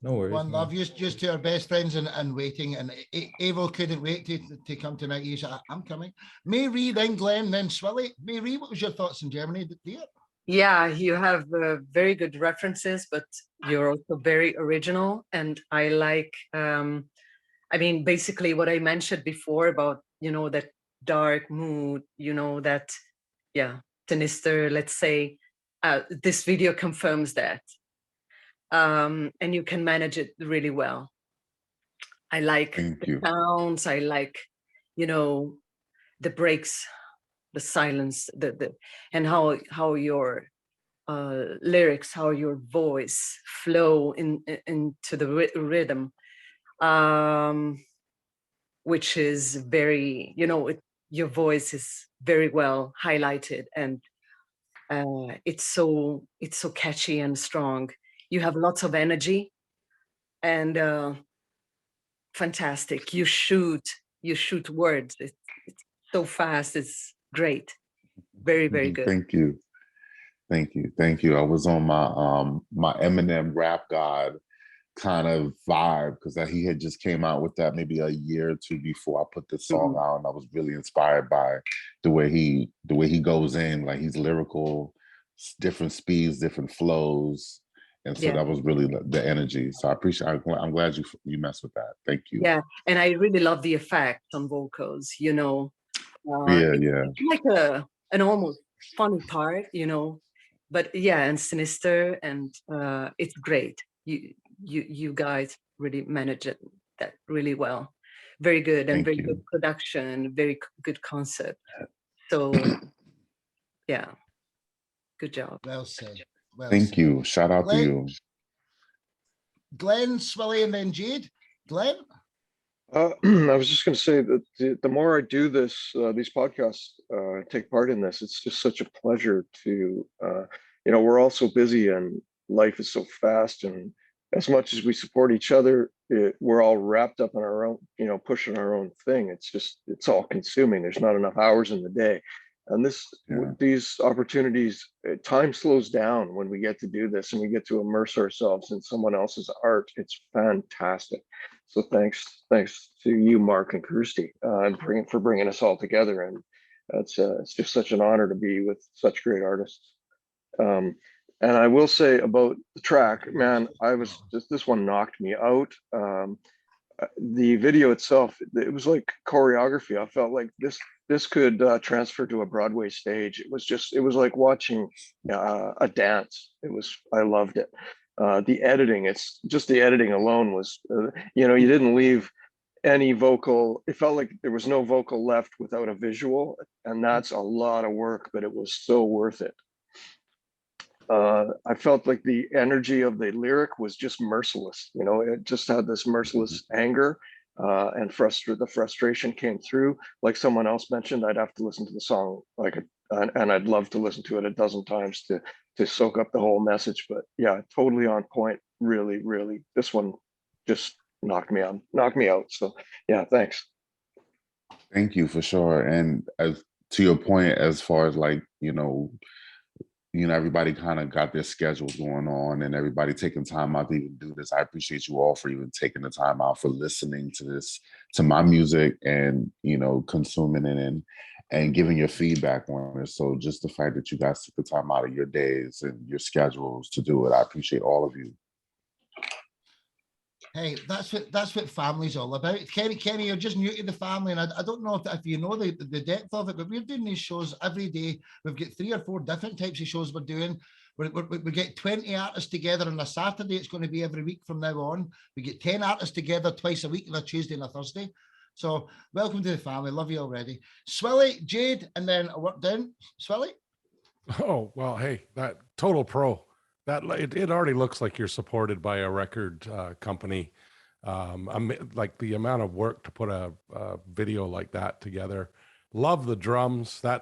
No worries. One love, just to our best friends and waiting, and Avo couldn't wait to come tonight. He said, I'm coming. Mary, then Glenn, then Swilly. Mary, what was your thoughts in Germany? Yeah, you have very good references, but you're also very original. And I like, basically what I mentioned before about, that dark mood, that, sinister, let's say, this video confirms that. And you can manage it really well. I like the sounds, I like, the breaks, the silence, and how your lyrics, how your voice flow into the rhythm, which is very, your voice is very well highlighted, and it's so catchy and strong. You have lots of energy, and fantastic. You shoot words. It's so fast. It's great. Very, very good. Thank you. Thank you. I was on my Eminem Rap God kind of vibe because he had just came out with that maybe a year or two before I put this song out, and I was really inspired by the way he goes in, like he's lyrical, different speeds, different flows, and so that was really the energy. So I appreciate. I'm glad you messed with that. Thank you. Yeah, and I really love the effect on vocals. You know, it's like an almost funny part. You know, but yeah, and sinister, and it's great. You guys really manage that really well. Very good, and very good production, very good concept. So yeah, good job. Well said. Thank you. Shout out to you. Glenn, Swilly, and then Jade. Glenn? I was just going to say that the more I do this, these podcasts, take part in this, it's just such a pleasure to, we're all so busy and life is so fast, and as much as we support each other, we're all wrapped up in our own, pushing our own thing. It's all consuming. There's not enough hours in the day. And these opportunities, time slows down when we get to do this and we get to immerse ourselves in someone else's art. It's fantastic. So thanks to you, Mark and Kirsty, for bringing us all together. And it's just such an honor to be with such great artists. And I will say about the track, man, this one knocked me out. The video itself, it was like choreography. I felt like this could transfer to a Broadway stage. It was like watching a dance. I loved it. The editing, the editing alone was, you didn't leave any vocal. It felt like there was no vocal left without a visual, and that's a lot of work, but it was so worth it. I felt like the energy of the lyric was just merciless. It just had this merciless anger, and the frustration came through. Like someone else mentioned, I'd have to listen to the song and I'd love to listen to it a dozen times to soak up the whole message. But yeah, totally on point. Really, really, this one just knocked me out. So yeah, thanks. Thank you for sure. And as to your point, as far as everybody kind of got their schedules going on and everybody taking time out to even do this. I appreciate you all for even taking the time out for listening to my music and, consuming it and giving your feedback on it. So just the fact that you guys took the time out of your days and your schedules to do it, I appreciate all of you. Hey, that's what family's all about. Kenny, you're just new to the family, and I don't know if you know the depth of it, but we're doing these shows every day. We've got 3 or 4 different types of shows we're doing. We get 20 artists together on a Saturday. It's going to be every week from now on. We get 10 artists together twice a week on a Tuesday and a Thursday. So welcome to the family. Love you already. Swilly, Jade, and then I work down. Swilly? Oh, well, hey, that total pro. It already looks like you're supported by a record company. Like the amount of work to put a video like that together. Love the drums. I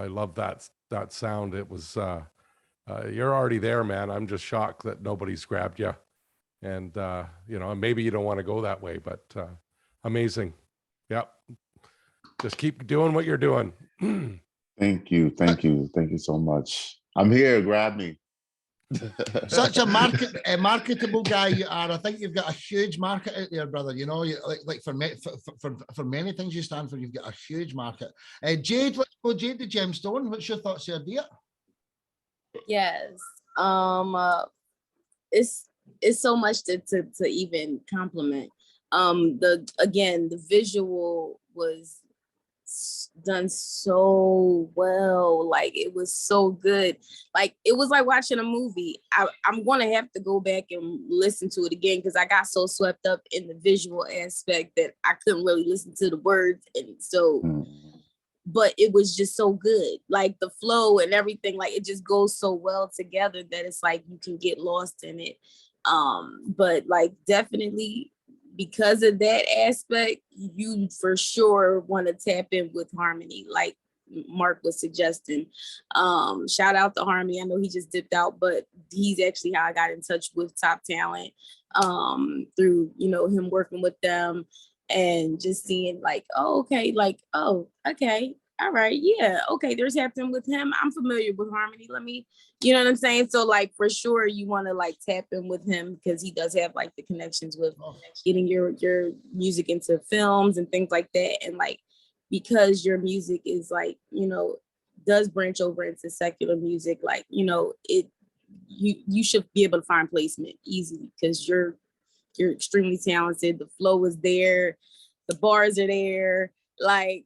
love that sound. It was you're already there, man. I'm just shocked that nobody's grabbed you. And maybe you don't want to go that way, but amazing. Yep. Just keep doing what you're doing. Thank you so much. I'm here. Grab me. Such a marketable guy you are. I think you've got a huge market out there, brother. Like for many things you stand for, you've got a huge market. Jade, let's go. Jade the Gemstone. What's your thoughts here, dear? Yes. It's so much to even compliment. The visual was done so well. Like, it was so good. Like, it was like watching a movie. I'm gonna have to go back and listen to it again because I got so swept up in the visual aspect that I couldn't really listen to the words. And so but it was just so good. Like, the flow and everything, like, it just goes so well together that it's like you can get lost in it. But like, definitely because of that aspect, you for sure want to tap in with harmony. Like, Mark was suggesting. Shout out to Harmony. I know he just dipped out, but he's actually how I got in touch with Top Talent through, you know, him working with them and just seeing like, oh, okay, like, oh, okay. All right, yeah, okay, there's happening with him. I'm familiar with Harmony. Let me, you know what I'm saying? So like for sure you want to like tap in with him because he does have like the connections with getting your music into films and things like that. And like because your music is like, you know, does branch over into secular music, like, you know, you should be able to find placement easily because you're extremely talented. The flow is there, the bars are there, like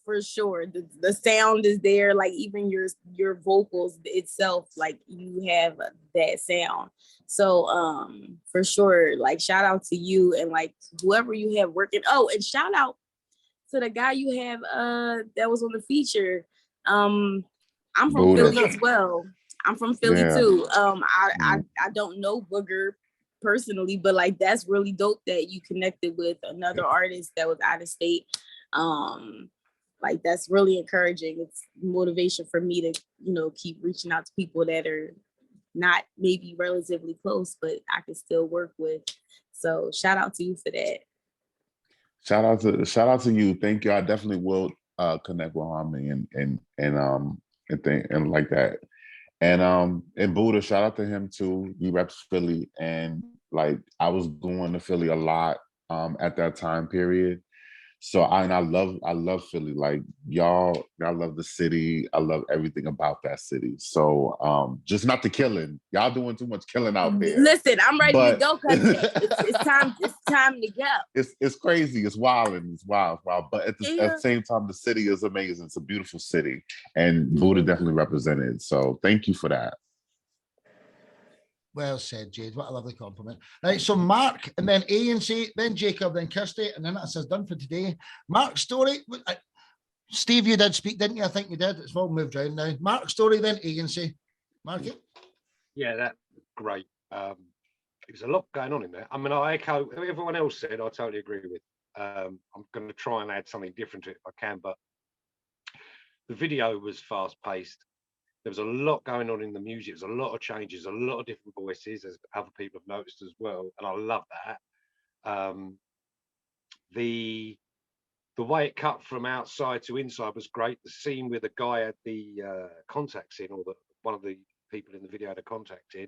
for sure. The sound is there, like even your vocals itself, like you have that sound. So for sure, like shout out to you and like whoever you have working. Oh, and shout out to the guy you have that was on the feature. I'm from Buddha. Philly as well. I'm from Philly Yeah. too. I don't know Booger personally, but like that's really dope that you connected with another artist that was out of state. Like that's really encouraging. It's motivation for me to, you know, keep reaching out to people that are not maybe relatively close, but I can still work with. So shout out to you for that. Shout out to you. Thank you. I definitely will connect with Harmony and like that. And Buddha, shout out to him too. He reps Philly, and like I was going to Philly a lot at that time period. So I love Philly. Like y'all love the city. I love everything about that city. So just not the killing. Y'all doing too much killing out there. Listen, I'm ready to But- go because it's time to go. It's crazy. It's wild and it's wild. But at Yeah. the same time, the city is amazing. It's a beautiful city, and Buddha definitely represented. So thank you for that. Well said, Jade. What a lovely compliment. Right, so Mark, and then ANC, then Jacob, then Kirsty, and then that's us done for today. Mark's story. Steve, you did speak, didn't you? I think you did. It's all moved around now. Mark's story, then ANC. Mark. Yeah, that's great. There's a lot going on in there. I mean, I echo what everyone else said. I totally agree with. I'm going to try and add something different to it if I can, but the video was fast paced. There was a lot going on in the music. There's a lot of changes, a lot of different voices, as other people have noticed as well, and I love that. The way it cut from outside to inside was great. The scene where the guy had the contacts in, or one of the people in the video had a contact in.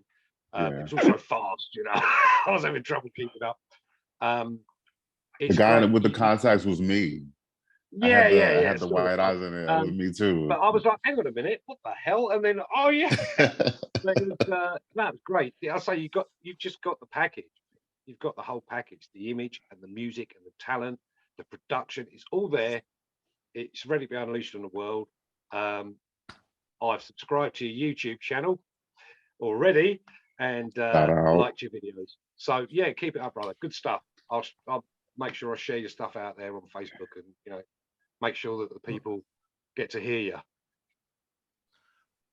It was also fast, you know. I was having trouble keeping up. The guy with the contacts was me. Yeah, I yeah. had the white eyes in it. It was me too. But I was like, hang on a minute, what the hell? And then, oh yeah, but it was, that was great. Yeah, I say you've just got the package. You've got the whole package, the image and the music and the talent, the production. It's all there. It's ready to be unleashed on the world. I've subscribed to your YouTube channel already and liked your videos. So yeah, keep it up, brother. Good stuff. I'll make sure I share your stuff out there on Facebook and, you know, make sure that the people get to hear you.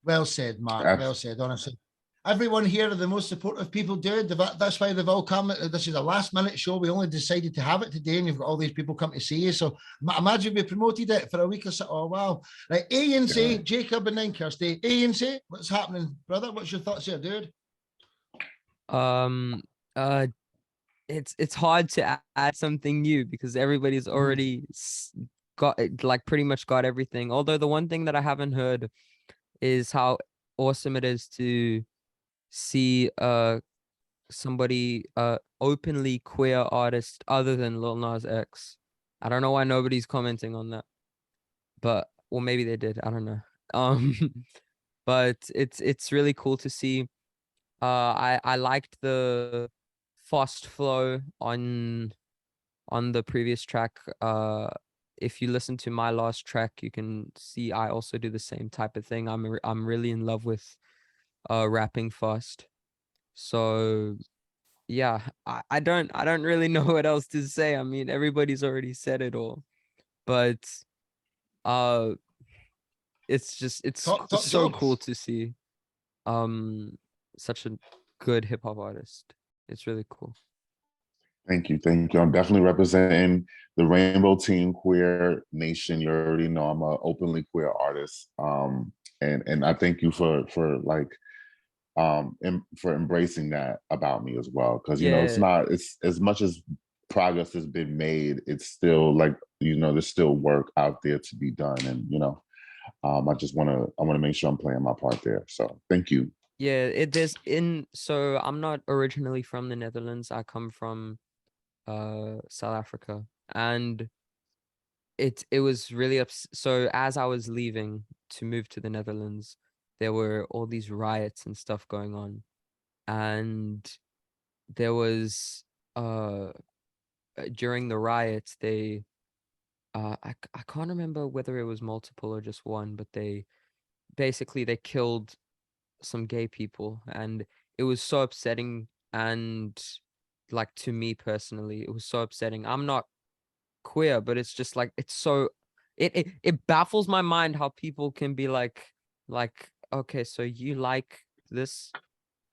Well said, Mark. Well said, honestly. Everyone here are the most supportive people, dude. That's why they've all come. This is a last minute show. We only decided to have it today, and you've got all these people come to see you. So imagine we promoted it for a week or so. Oh, wow. Right, ANC, Jacob, and then Kirsty. ANC, what's happening, brother? What's your thoughts here, dude? It's hard to add something new because everybody's already got like pretty much got everything. Although the one thing that I haven't heard is how awesome it is to see somebody openly queer artist other than Lil Nas X. I don't know why nobody's commenting on that, but well, maybe they did. I don't know. But it's really cool to see. I liked the fast flow on the previous track. If you listen to my last track, you can see I also do the same type of thing. I'm really in love with rapping fast. So yeah, I don't really know what else to say. I mean, everybody's already said it all, but it's so cool to see such a good hip hop artist. It's really cool. Thank you. Thank you. I'm definitely representing the Rainbow Team Queer Nation. You already know I'm an openly queer artist. And I thank you for like for embracing that about me as well. Cause you know, it's as much as progress has been made, it's still like, you know, there's still work out there to be done. And, you know, I want to make sure I'm playing my part there. So thank you. Yeah, so I'm not originally from the Netherlands. I come from South Africa, and it was really so as I was leaving to move to the Netherlands, there were all these riots and stuff going on, and there was during the riots they I can't remember whether it was multiple or just one, but they killed some gay people, and it was so upsetting. And like, to me personally, it was so upsetting. I'm not queer, but it's just like, it's so it baffles my mind how people can be like, okay, so you like this,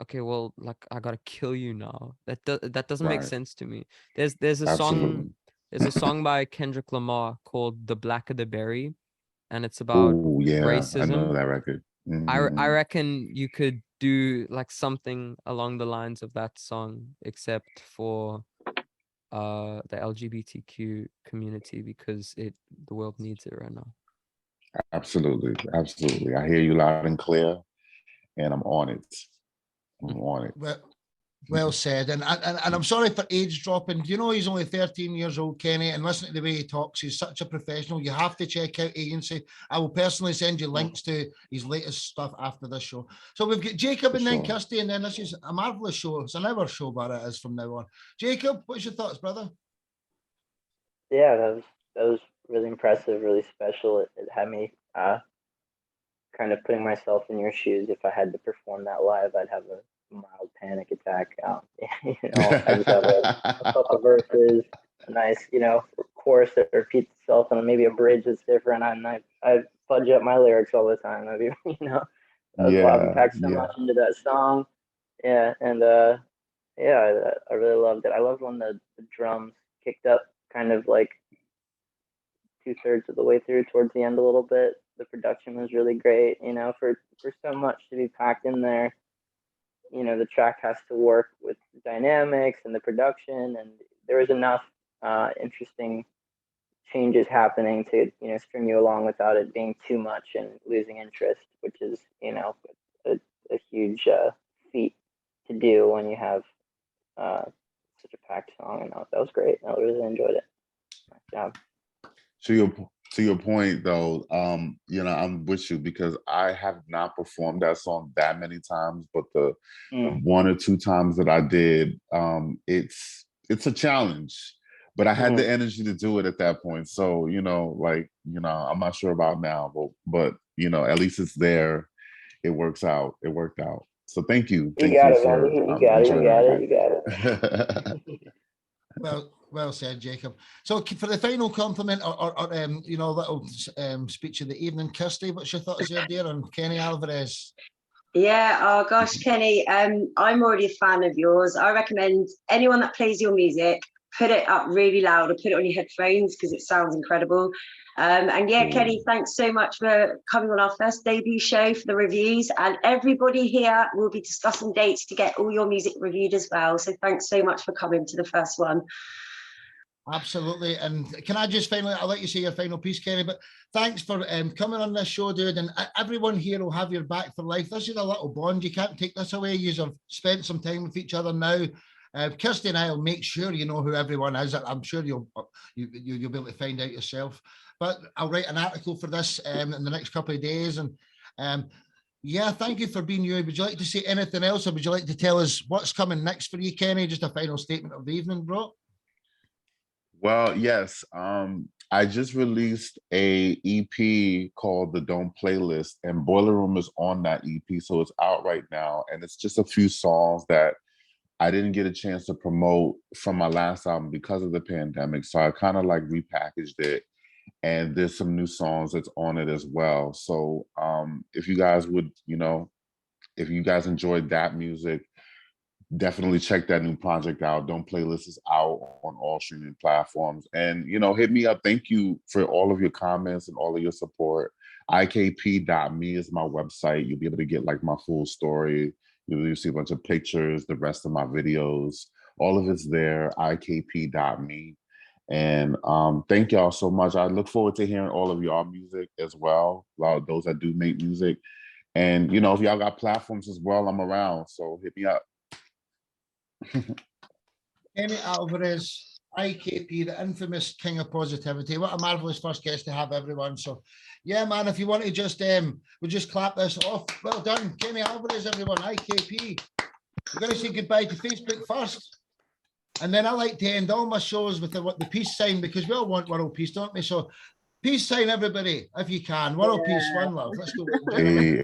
okay, well, like, I gotta kill you now. That doesn't make Right. sense to me. There's a Absolutely. song by Kendrick Lamar called "The Blacker the Berry," and it's about Oh yeah, I know racism. that record. I Mhm. reckon you could do like something along the lines of that song, except for the LGBTQ community, because the world needs it right now. Absolutely, absolutely. I hear you loud and clear, and I'm on it. I'm on it. Well said. And I'm sorry for age dropping. Do you know he's only 13 years old, Kenny? And listen to the way he talks. He's such a professional. You have to check out Agency. I will personally send you links to his latest stuff after this show. So we've got Jacob and then Kirsty, and then this is a marvelous show. It's an hour show, but it is from now on. Jacob, what's your thoughts, brother? Yeah, that was really impressive, really special. It had me kind of putting myself in your shoes. If I had to perform that live, I'd have a mild panic attack. You know, I just have a couple verses, a nice, you know, chorus that repeats itself, and maybe a bridge that's different. And I fudge up my lyrics all the time. I mean, you know, I was loving packed so much into that song. Yeah, and yeah, I really loved it. I loved when the drums kicked up, kind of like 2/3 of the way through, towards the end a little bit. The production was really great. You know, for so much to be packed in there. You know, the track has to work with the dynamics and the production, and there was enough interesting changes happening to, you know, string you along without it being too much and losing interest, which is, you know, a huge feat to do when you have such a packed song. And that was great. I really enjoyed it. Nice job. To your point though, you know, I'm with you because I have not performed that song that many times, but the 1 or 2 times that I did, it's a challenge. But I had the energy to do it at that point. So, you know, like, you know, I'm not sure about now, but you know, at least it's there. It works out. It worked out. So thank you. You got it, man. You got it. Well said, Jacob. So for the final compliment or you know, little speech of the evening, Kirsty, what's your thoughts there, dear, on Kenny Alvarez? Yeah, oh gosh, Kenny, I'm already a fan of yours. I recommend anyone that plays your music, put it up really loud or put it on your headphones because it sounds incredible. And yeah, Kenny, thanks so much for coming on our first debut show for the reviews. And everybody here will be discussing dates to get all your music reviewed as well. So thanks so much for coming to the first one. Absolutely. And can I just finally, I'll let you say your final piece, Kenny, but thanks for coming on this show, dude. And everyone here will have your back for life. This is a little bond. You can't take this away. You have spent some time with each other now. Kirsty and I will make sure you know who everyone is. I'm sure you'll be able to find out yourself. But I'll write an article for this in the next couple of days. And yeah, thank you for being you. Would you like to say anything else, or would you like to tell us what's coming next for you, Kenny? Just a final statement of the evening, bro. Well, yes. I just released a EP called the Don't Playlist, and Boiler Room is on that EP, so it's out right now. And it's just a few songs that I didn't get a chance to promote from my last album because of the pandemic. So I kind of like repackaged it, and there's some new songs that's on it as well. So if you guys would, you know, if you guys enjoyed that music, definitely check that new project out. Don't Playlist is out on all streaming platforms. And, you know, hit me up. Thank you for all of your comments and all of your support. IKP.me is my website. You'll be able to get like my full story. You'll see a bunch of pictures, the rest of my videos. All of it's there, IKP.me. And thank y'all so much. I look forward to hearing all of y'all music as well. A lot of those that do make music. And, you know, if y'all got platforms as well, I'm around. So hit me up. Kenny Alvarez, IKP, the infamous king of positivity. What a marvelous first guest to have, everyone. So, yeah, man, if you want to just, we'll just clap this off. Well done, Kenny Alvarez, everyone, IKP. We're going to say goodbye to Facebook first. And then I like to end all my shows with the peace sign, because we all want world peace, don't we? So, peace sign, everybody, if you can. World peace, one love. Let's go. Hey.